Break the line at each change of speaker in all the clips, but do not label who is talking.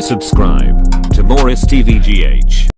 subscribe to more STVGH.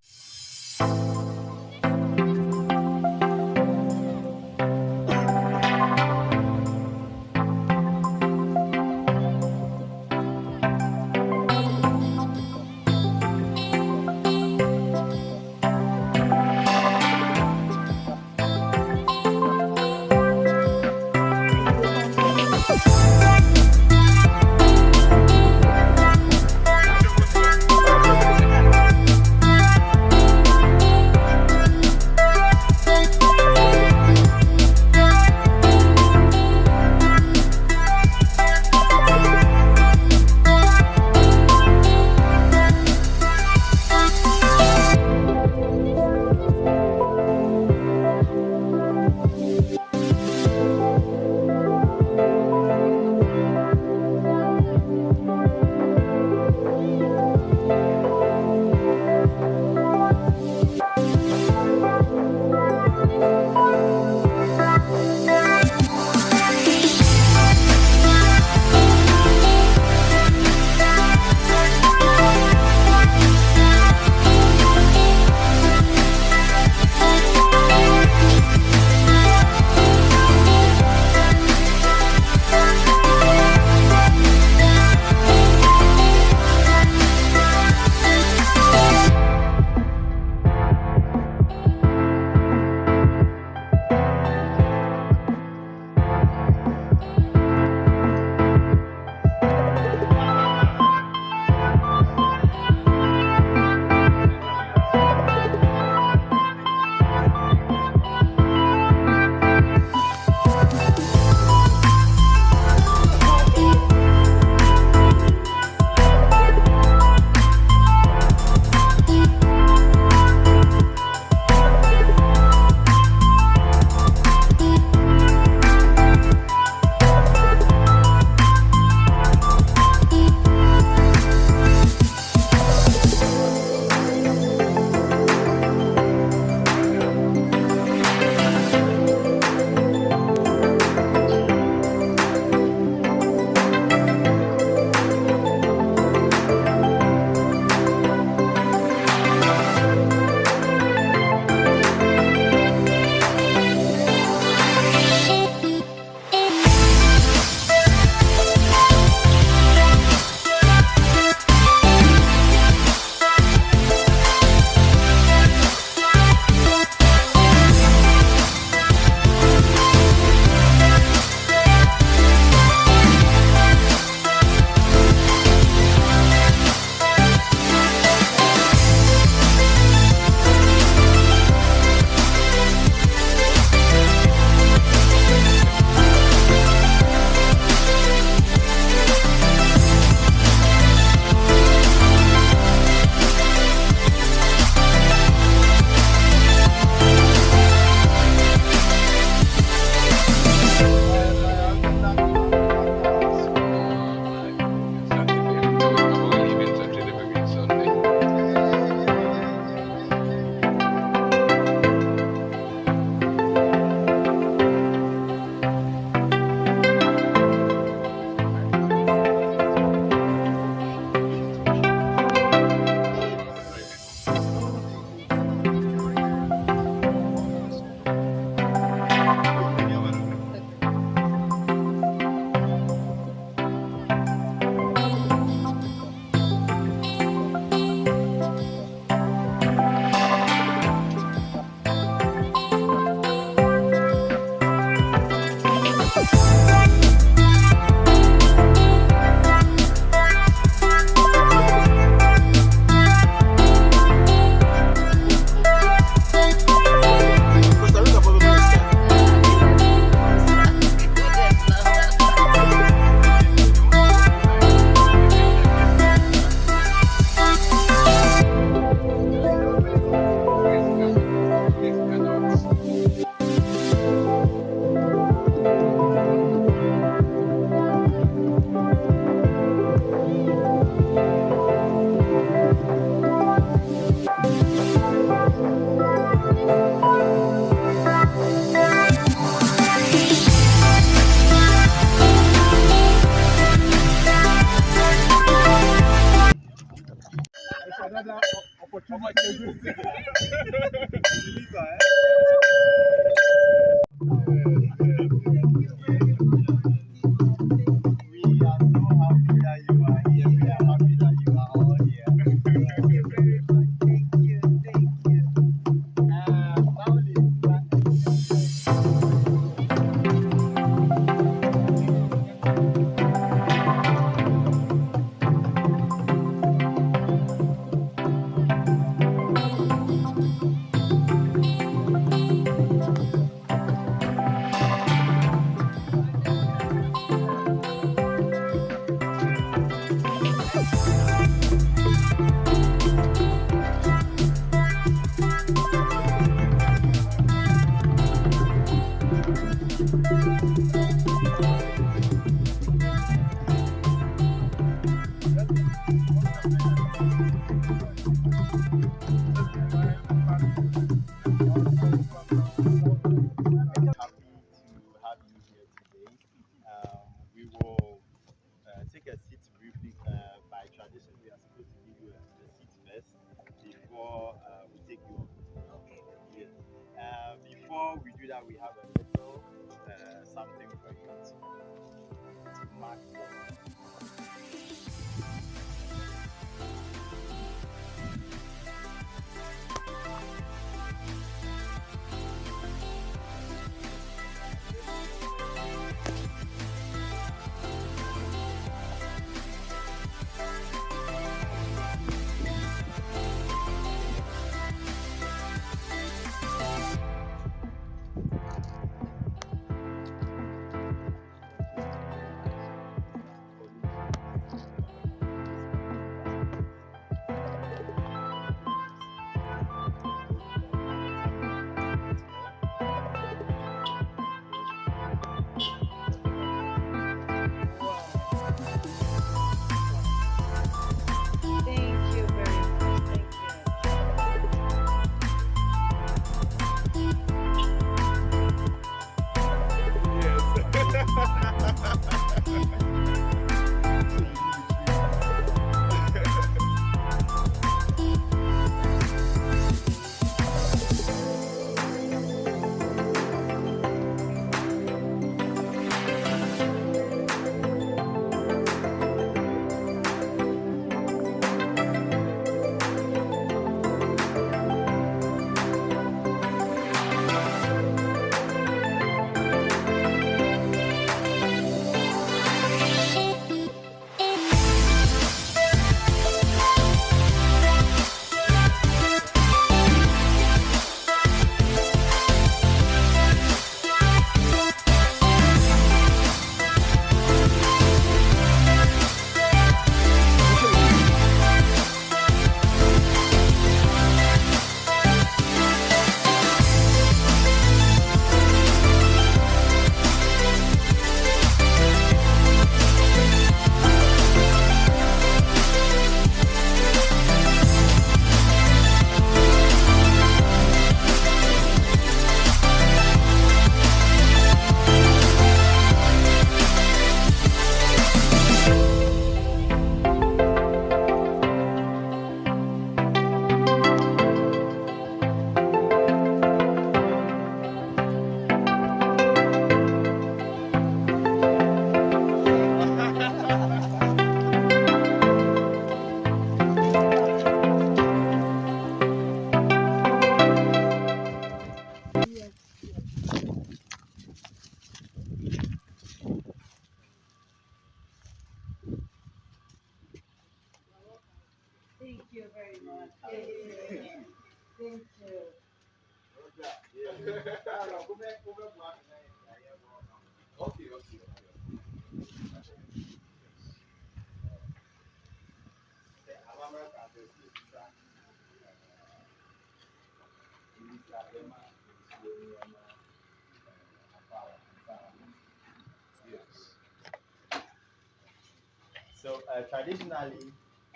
So traditionally,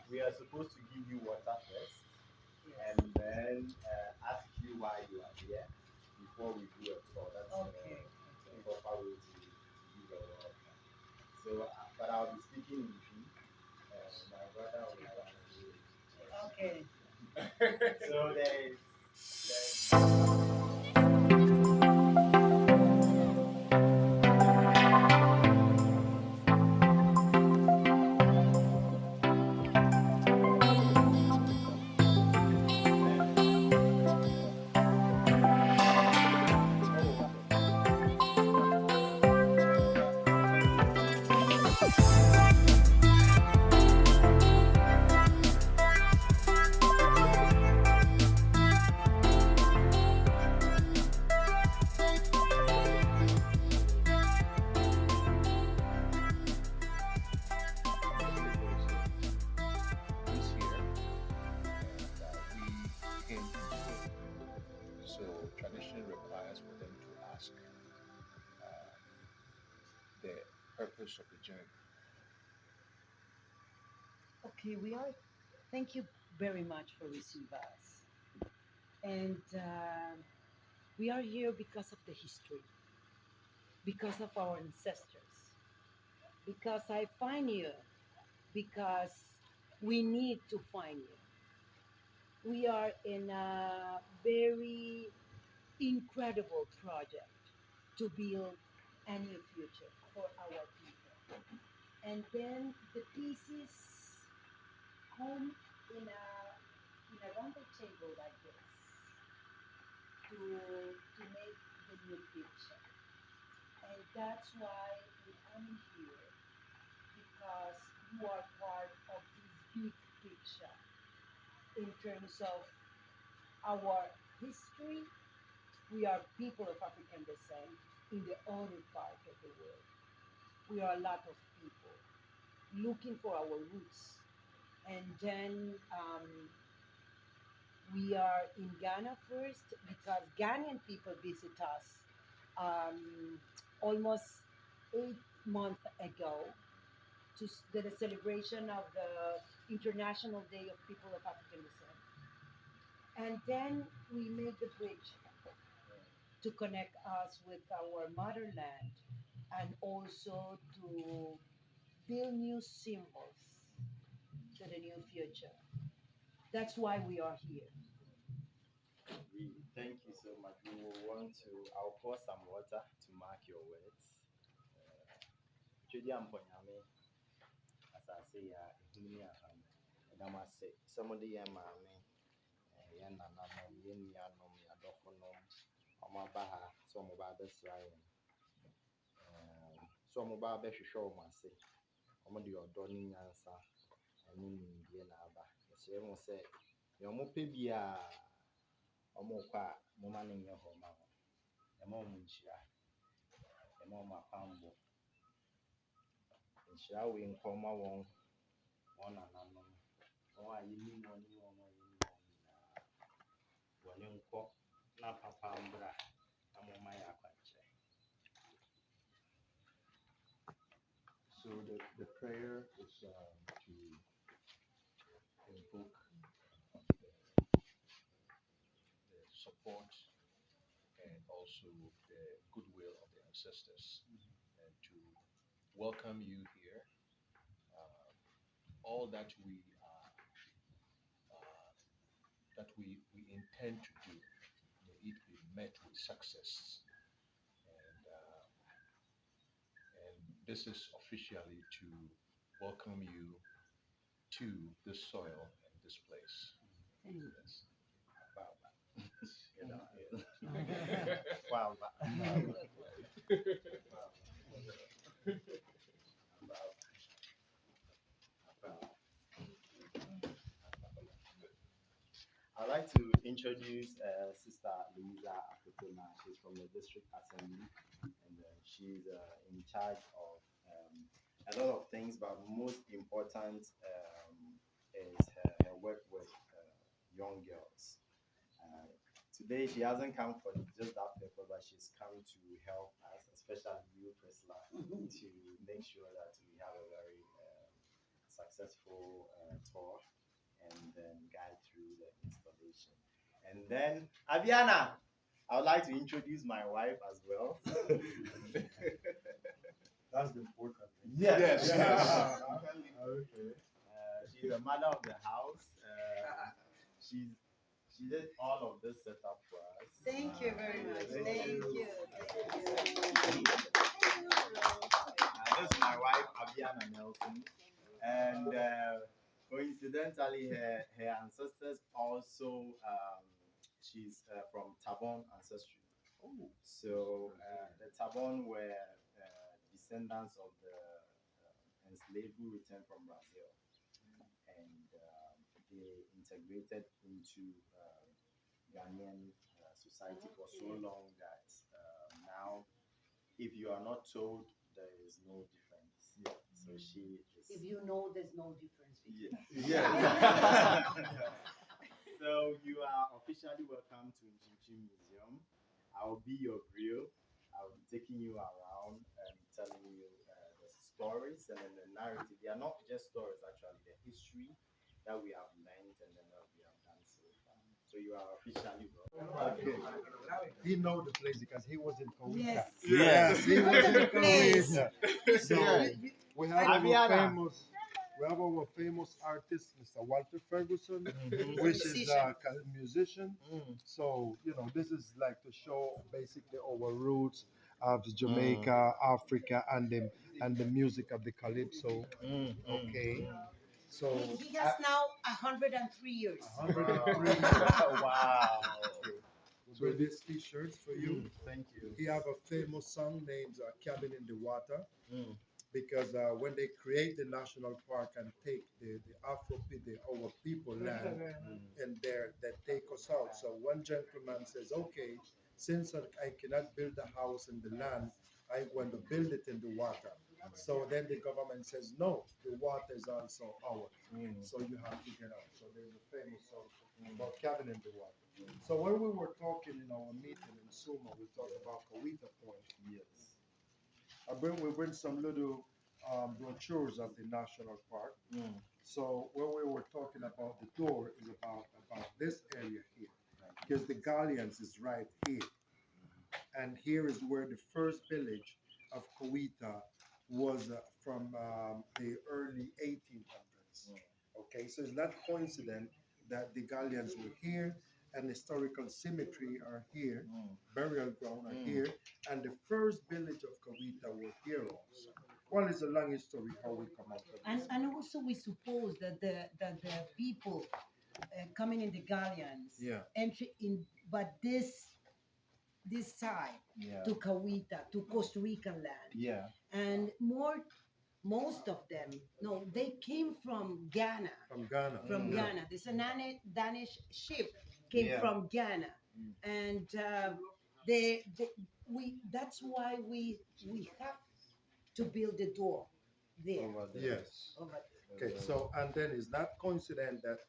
we are supposed to give you water first, and then ask you why you are here before we do a tour. That's the proper way to give a welcome. So, but I'll be speaking in G. My brother will have.
Okay.
So there's
this year that we came into it. So tradition requires for them to ask the purpose of the journey.
Okay, thank you very much for receiving us. And we are here because of the history, because of our ancestors, because I find you, because we need to find you. We are in a very incredible project to build a new future for our people. And then the pieces come in a round table like this to make the new picture. And that's why we come here because you are part of this big picture in terms of our history. We are people of African descent in the other part of the world. We are a lot of people looking for our roots. And then we are in Ghana first because Ghanaian people visit us almost 8 months ago the celebration of the International Day of People of African Descent. And then we made the bridge to connect us with our motherland and also to build new symbols to the new future. That's why we are here.
we thank you so much. We will want to. I'll pour some water to mark your words. Chidi amponyame, as I say, ehuni aham. Edama say, somebody yamame, yananom, yenyanom, yadofonom, omabaha, so mobabe swayen. So mobabe shisho mase. Omodi odoni nyansa, eni nimdie na aba. Yesye mo say, yomo pebia, omo kwa, moma ninye homa. Emo munchia, emo mapambo. Nhyira wei nkɔma wɔn nananom wɔn a yɛnim wɔn ne wɔn a yɛnim wɔn nyinaa wɔne nkɔ na papa mbra na moma yɛ akwankyerɛ.
So the prayer is to invoke the support and also the goodwill of the ancestors and to welcome you here. All that we intend to do, may it be met with success. And this is officially to welcome you to this soil and this place. Yes.
Wow. I'd like to introduce Sister Louisa Akutona. She's from the District Assembly, and she's in charge of a lot of things, but most important is her work with young girls. Today she hasn't come for just that purpose, but she's come to help us, especially you, Priscilla, to make sure that we have a very successful tour and then guide through the installation. And then, Aviana, I would like to introduce my wife as well.
That's the important thing.
Yes.
Okay.
She's the mother of the house. she did all of this setup for us.
Thank you very much. Thank you.
This is my wife, Abiana Nelson. And coincidentally, her ancestors also, she's from Tabon ancestry.
Oh,
So the Tabon were descendants of the enslaved who returned from Brazil. And they integrated into Ghanaian society for so long that now, if you are not told, there is no difference. Yeah. So she is.
If you know, there's no difference between us.
Yeah. So you are officially welcome to Njimchi Museum. I'll be your grill. I'll be taking you around and telling you the stories and then the narrative. They are not just stories, actually, the history that we have learned and then what we have done so far. So you are officially welcome.
Okay. He know the place because he was in Costa Rica.
Yes.
Yes, he was in
Place.
Costa Rica. So we have our famous artist, Mr. Walter Ferguson, which is a musician. So this is like to show basically our roots of Jamaica, Africa, and the music of the calypso. Okay. So
He has now 103 years.
103.
Wow.
So these t-shirts for you.
Thank you.
He have a famous song named "Cabin in the Water," because when they create the national park and take the Afrobeat, our people land, and they take us out. So one gentleman says, "Okay, since I cannot build a house in the land, I want to build it in the water." So then the government says, "No, the water is also ours. So you have to get out." So there's a famous song about cabin in the water. So when we were talking in our meeting in Suma, we talked about Kawita Point.
Yes.
We bring some little brochures of the national park. So when we were talking about the door is about this area here, because the Galleons is right here, and here is where the first village of Kawita was from the early 1800s. Okay, so it's not coincident that the Galleons were here and historical symmetry are here, burial ground are here, and the first village of Kawita were here also. Well, it's a long history how we come out of this.
And also we suppose that the people coming in the galleons entry in, but this side to Kawita, to Costa Rican land.
Yeah.
And most of them, no, they came from Ghana.
From Ghana.
From Ghana. This Danish ship came from Ghana, and that's why we have to build the door there.
Over there.
Yes.
Over there.
Okay, so and then it's not coincident that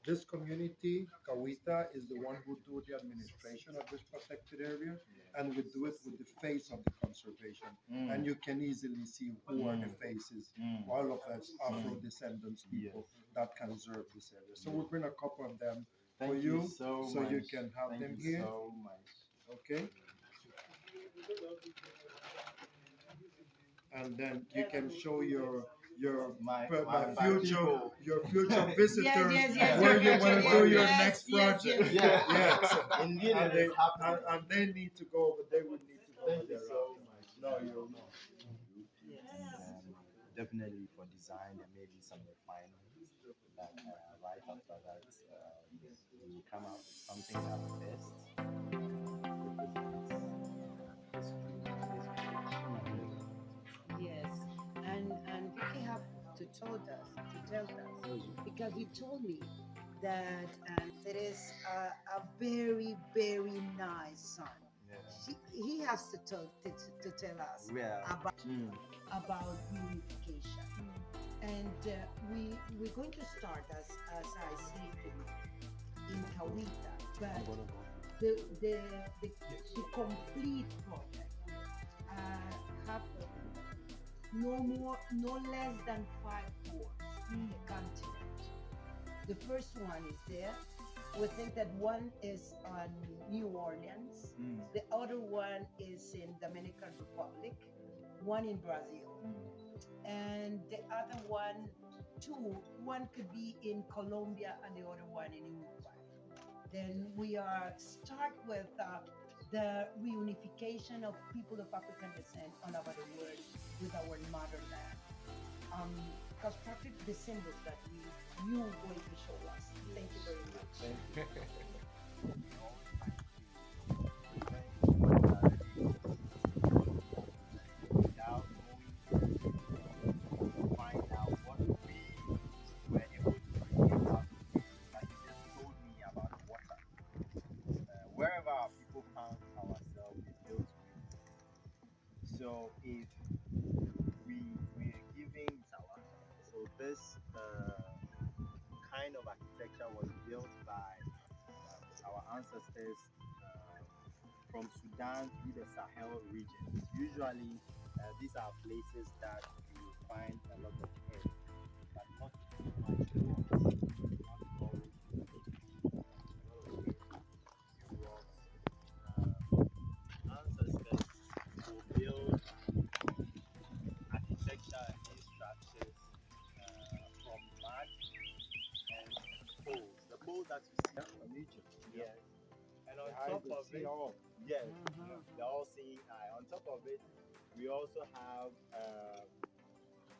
this community, Kawita, is the one who do the administration of this protected area, and we do it with the face of the conservation. And you can easily see who are the faces, all of us Afro descendants people that conserve this area. So we bring a couple of them for you, so you can have them here.
So much.
Okay. And then you can show your future visitors where you want to do your next project. Yes.
Indeed,
and they need to go, but they would need to go.
Thank you so much.
No, you're not.
Definitely for design, there may be some refinements that right after that we will come out with something that best represents
Yes, and Vicky have to tell us because he told me that it is a very nice song. He has to tell us about unification, and we're going to start as I said in Kawita, but the complete project have no less than 5 ports in the continent. The first one is there. We think that one is on New Orleans, the other one is in Dominican Republic, one in Brazil, and the other one could be in Colombia and the other one in Uruguay. Then we are start with the reunification of people of African descent all over the world with our motherland. Because practically the symbols that you going to show us. Thank you very much.
Thank you. Without going to find out what we were able to create out of it. Like you just told me about the water. Wherever our people found ourselves, we built with. So if we are giving Tawa, so this kind of architecture was built by our ancestors from Sudan through the Sahel regions. Usually, these are places that you find a lot of earth, but not too much rocks. Not always a lot of earth, few rocks. Ancestors will build architecture and these structures from mud and poles. The poles that you see from Egypt. Yes. And on top of it, yes, they're all seeing eye. On top of it, we also have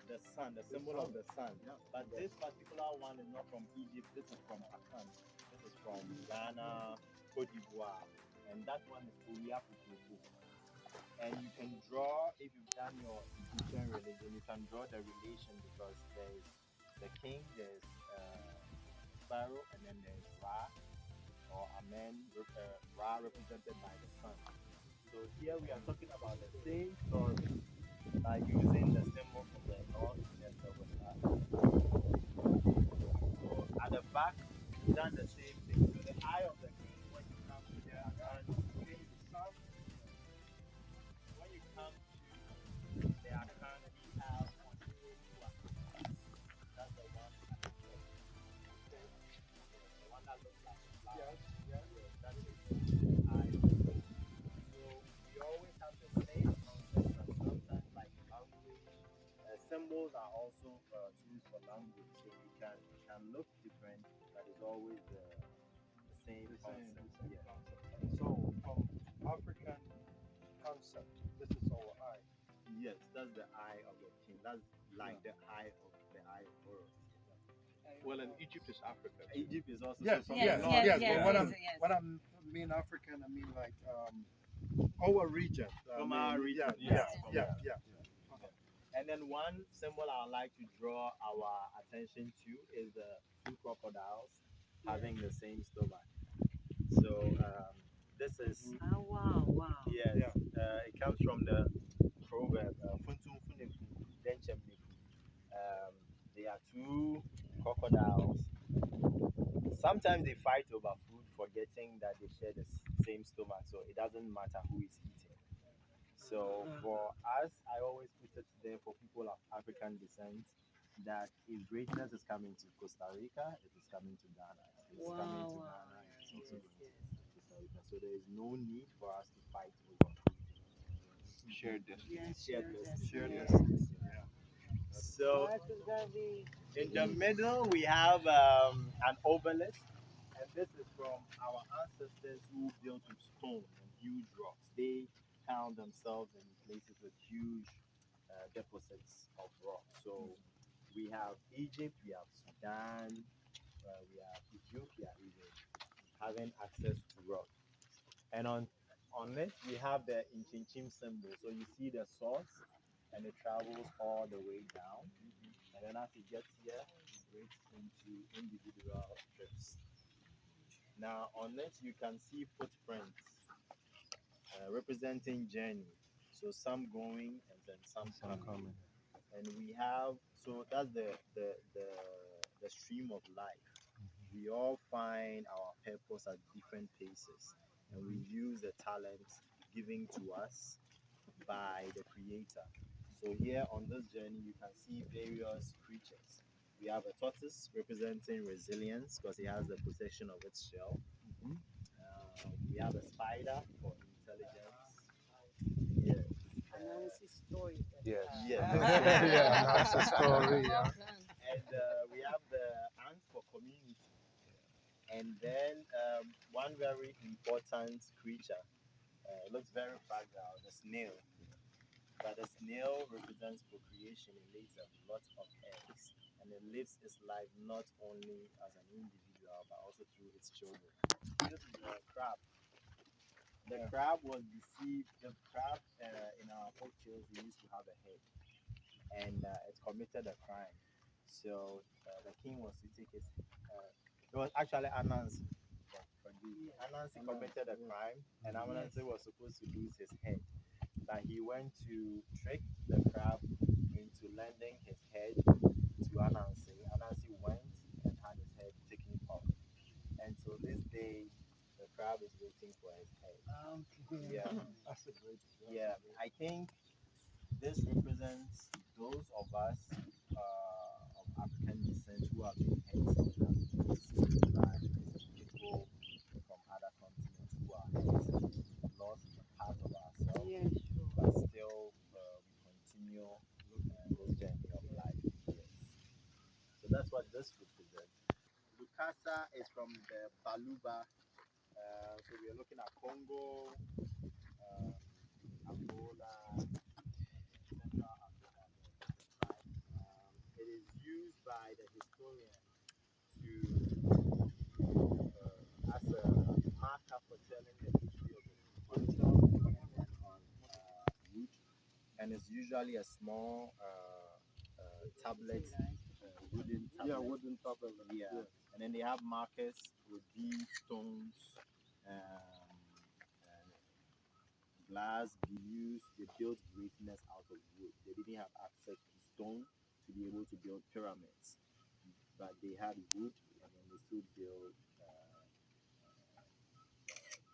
the sun, the symbol of the sun. Yeah. But this particular one is not from Egypt. This is from Akan. This is from Ghana, Cote d'Ivoire, and that one is Oria Pukupu. And you can draw, if you've done your Egyptian religion, you can draw the relation because there's the king, there's Pharaoh, and then there's Ra or Amen, Ra represented by the sun. So here we are talking about the same story by using the symbol from the north and the west. So at the back, we've done the same thing. So the eye of the king, when you come to the Akan, when you come to the Akan, we have one. That's the one at the top. The one that looks like a flower. Yes, that is the eye. So we always have the same concept, but sometimes like language, symbols are also tools for language. So it can look different, but it's always the same concept. Yeah.
So from African concept, this is our eye.
Yes, that's the eye of the king. That's like the eye of Horus.
Well, and Egypt is Africa.
Egypt is also
Yes,
so from
yes,
the north.
yes.
yes,
But when
yes,
I'm
yes.
when I'm mean African, I mean like our region.
From our region.
Yeah,
From
yeah,
our-
yeah.
And then one symbol I would like to draw our attention to is the two crocodiles having the same stomach. So this is
Oh, wow, wow.
yes,
Yeah.
it comes from the proverb "Funtum funefu, denchem nefu." They are two crocodiles. Sometimes they fight over food, forgetting that they share the same stomach, so it doesn't matter who is eating. So for us, I always put it there for people of African descent that if greatness is coming to Costa Rica, it is coming to Ghana. If it's coming to
Wow,
Ghana, it's
yes,
also going
yes.
to Costa Rica. So there is no need for us to fight over food.
Shared destiny.
Yes,
Shared
sure,
destiny.
Shared
yes.
destiny.
So
That is gonna be
in the middle, we have an obelisk, and this is from our ancestors who built with stone and huge rocks. They found themselves in places with huge deposits of rock. So we have Egypt, we have Sudan, we have Ethiopia even having access to rock. And on it, we have the Inchinchim symbol. So you see the source, and it travels all the way down. And then as it gets here, it breaks into individual strips. Now on it, you can see footprints representing journey. So some going and then some coming. And we have, so that's the stream of life. We all find our purpose at different paces, and we use the talents given to us by the creator. So here on this journey, you can see various creatures. We have a tortoise representing resilience because it has the protection of its shell. We have a spider for intelligence. Yes.
analysis story.
Yes.
Yes.
Yeah, that's the story. Yeah.
And we have the ants for community. And then giant creature. It looks very fragile, the snail. But the snail represents procreation. It lays a lot of eggs, and it lives its life not only as an individual but also through its children. This is a crab. The crab was deceived. The crab in our folk tales, we used to have a head, and it committed a crime. So the king was to take his. It was actually Anansi. Anansi committed a crime, and Anansi was supposed to lose his head. But he went to trick the crab into lending his head to Anansi. Anansi went and had his head taken off. And to this day, the crab is waiting for his head. Yeah,
That's a great.
yeah. I think this represents those of us of African descent who have been hurt and have been deceived by people from other continents who are hurt, lost a part of ourselves,
Yeah, sure.
but still we continue this journey of life. Yes. So that's what this represents. Lukasa is from the Baluba. So we are looking at Congo, Angola, Central Africa. It is used by the historian to as a marker for telling the history of the people on wood, and it's usually a small tablet, wooden tablet.
Yeah, wooden tablet.
Yeah. And then they have markers with beads, stones, glass, views. They built greatness out of wood. They didn't have access to stone to be able to build pyramids, but they had wood, and then they still built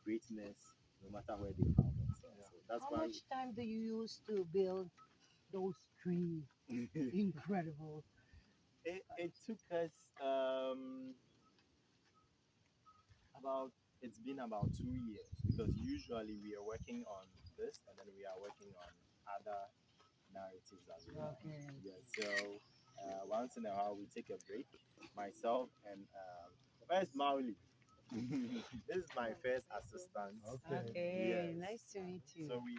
greatness no matter where they found themselves. So that's
How
why
much time do you use to build those three? Incredible.
it took us about it's been about 2 years, because usually we are working on this and then we are working on other narratives as well.
Okay.
Yeah, so once in a while we take a break. Myself and where's Mauli? This is my first assistant.
Okay.
Yes.
Nice to meet you.
So we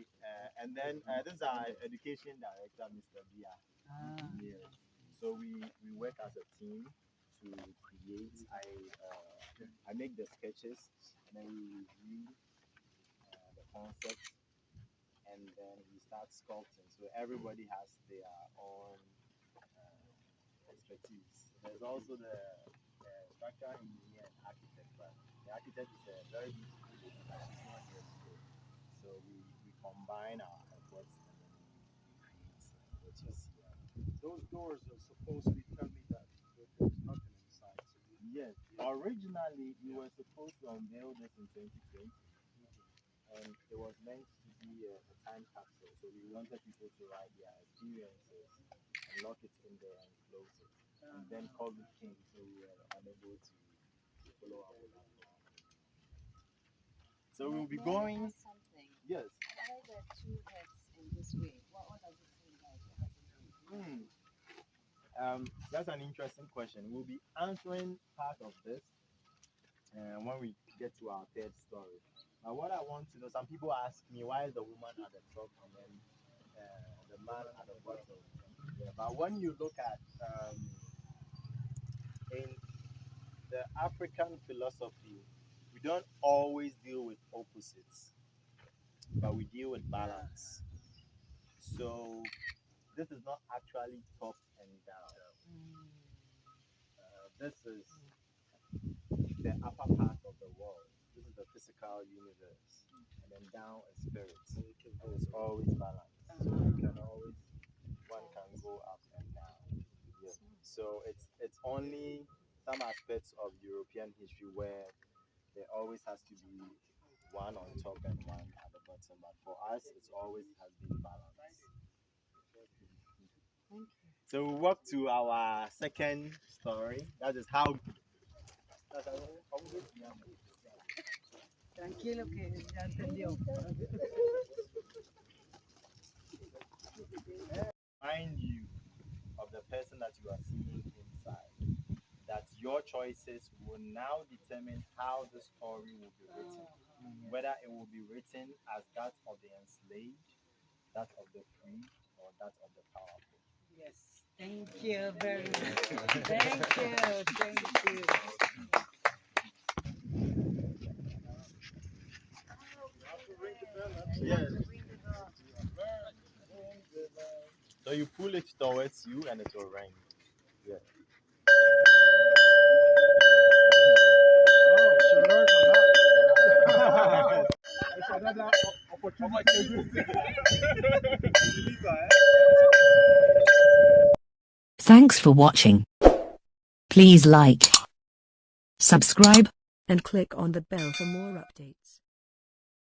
and then this is our education director, Mr. Bia.
Ah.
Yes. So we work as a team to create. I make the sketches, and then we review the concept, and then we start sculpting. So everybody has their own expertise. There's also the structural engineer and architect. But the architect is a very beautiful lady, but she's not here today. So we combine our efforts, and then we create what you see.
Those doors are supposedly tell me that there's nothing inside. So
Yes, originally we were supposed to unveil this in 2020, and it was meant to be a time capsule. So we wanted people to write their experiences and lock it in there and close it. And then COVID came, so we were unable to follow up with that plan. So we'll be
May I
going.
ask something?
Yes.
Why the two heads in this way? What does it symbolize? What does it mean?
That's an interesting question. We'll be answering part of this when we get to our third story. Now, what I want to know, some people ask me, why is the woman at the top and then the man at the bottom? Yeah, but when you look at in the African philosophy, we don't always deal with opposites, but we deal with balance. So this is not actually top and down. This is the upper part of the world. This is the physical universe, and then down is spirit, and it's always balanced. So you can always one can go up and down. Yeah. So it's only some aspects of European history where there always has to be one on top and one at the bottom. But for us, it's always has been balanced.
Thank you.
So we walk to our second story. That is how.
Tranquilo que ya entendió.
Remind you of the person that you are seeing inside. That your choices will now determine how the story will be written. whether it will be written as that of the enslaved, that of the free, or that of the powerful.
Yes. Thank you very much. Thank you. Thank you.
Yes. So you pull it towards you and it will ring. Yeah.
Oh, she learned a lot.
It's another opportunity.
Thanks for watching. Please like, subscribe,
and click on the bell for more updates.